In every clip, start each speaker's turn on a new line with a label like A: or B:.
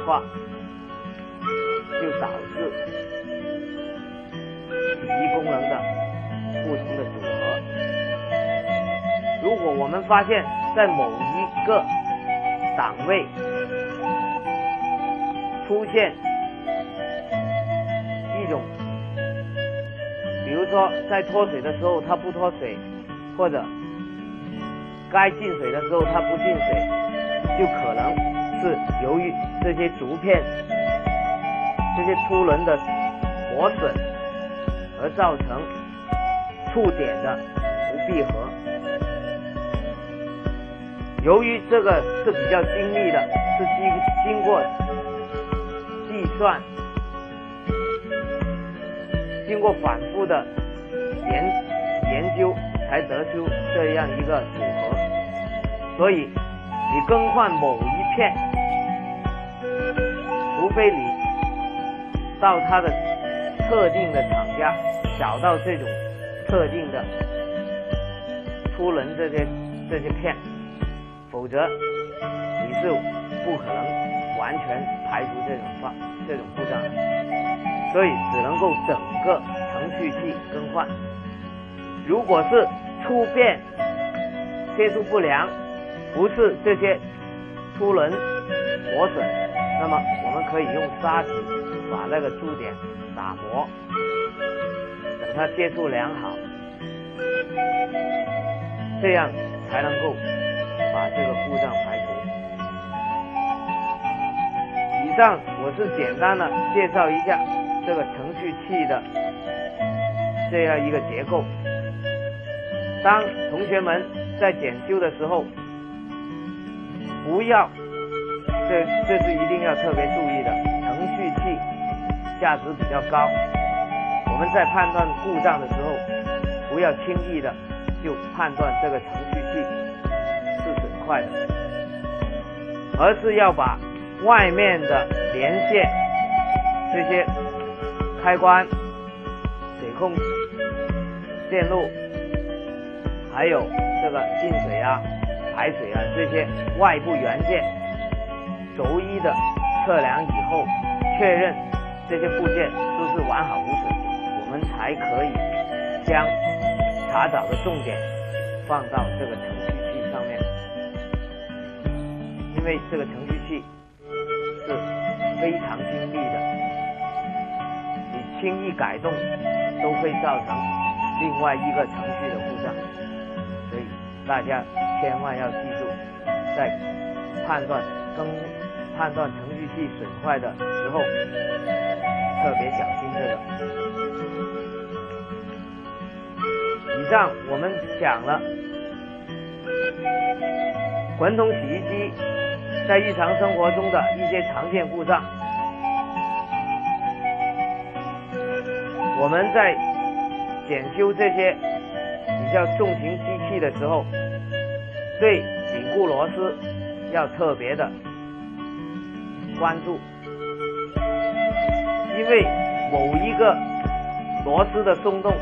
A: 话，就导致洗衣功能的不同的组合。如果我们发现在某一个档位出现一种，比如说在脱水的时候它不脱水，或者该进水的时候它不进水，就可能是由于这些竹片这些凸轮的磨损而造成触点的不闭合。由于这个是比较精密的，是经过计算，经过反复的研究才得出这样一个组合。所以你更换某一片，除非你到它的特定的厂家找到这种特定的凸轮这些片，否则你是不可能完全排除这种故障的。所以只能够整个程序器更换。如果是触变接触不良，不是这些凸轮磨损，那么我们可以用砂纸把那个柱点打磨，等它接触良好，这样才能够把这个故障排除。以上我是简单的介绍一下这个程序器的这样一个结构。当同学们在检修的时候，不要，这是一定要特别注意的，程序器价值比较高，我们在判断故障的时候，不要轻易的就判断这个程序器是损坏的，而是要把外面的连线这些开关、水控线路，还有这个进水啊、排水啊这些外部元件逐一的测量以后，确认这些部件都是完好无损，我们才可以将查找的重点放到这个程序器上面。因为这个程序器是非常精密的，你轻易改动都会造成另外一个程序的故障，所以大家千万要记住，在判断程序器损坏的时候，特别小心这个。以上我们讲了滚筒洗衣机在日常生活中的一些常见故障。我们在检修这些比较重型机器的时候，对紧固螺丝要特别的关注，因为某一个螺丝的松动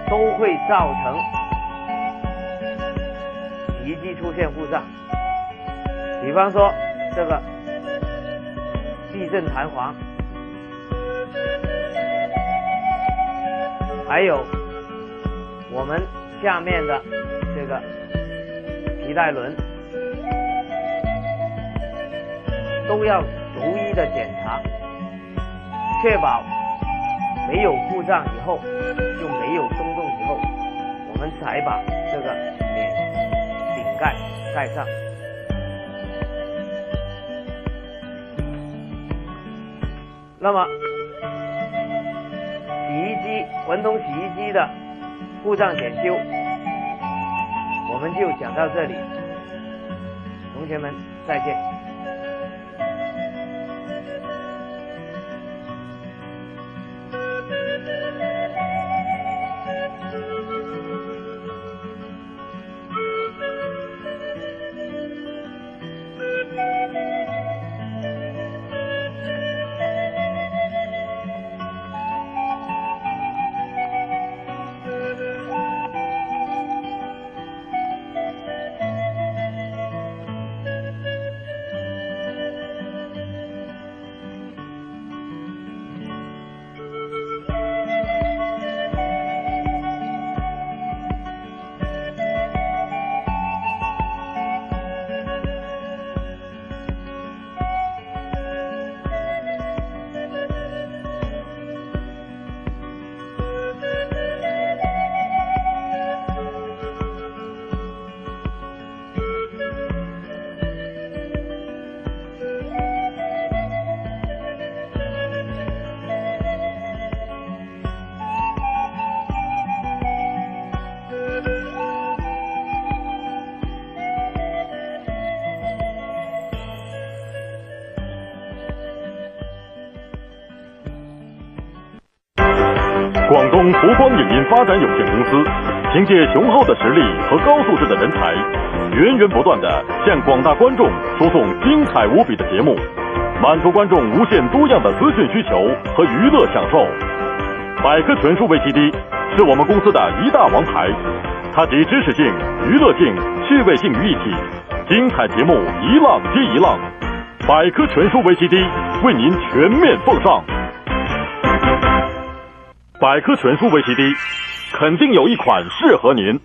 A: 都会造成洗衣机出现故障。比方说这个避震弹簧，还有我们下面的这个皮带轮，都要逐一的检查，确保没有故障以后，就没有松动以后，我们才把这个顶盖盖上。那么滚筒洗衣机的故障检修我们就讲到这里，同学们再见。
B: 广东途光影音发展有限公司凭借雄厚的实力和高素质的人才，源源不断地向广大观众输送精彩无比的节目，满足观众无限多样的资讯需求和娱乐享受。百科全书 VCD 是我们公司的一大王牌，它集知识性、娱乐性、趣味性于一体，精彩节目一浪接一浪。百科全书 VCD 为您全面奉上。百科全书 VCD 肯定有一款适合您。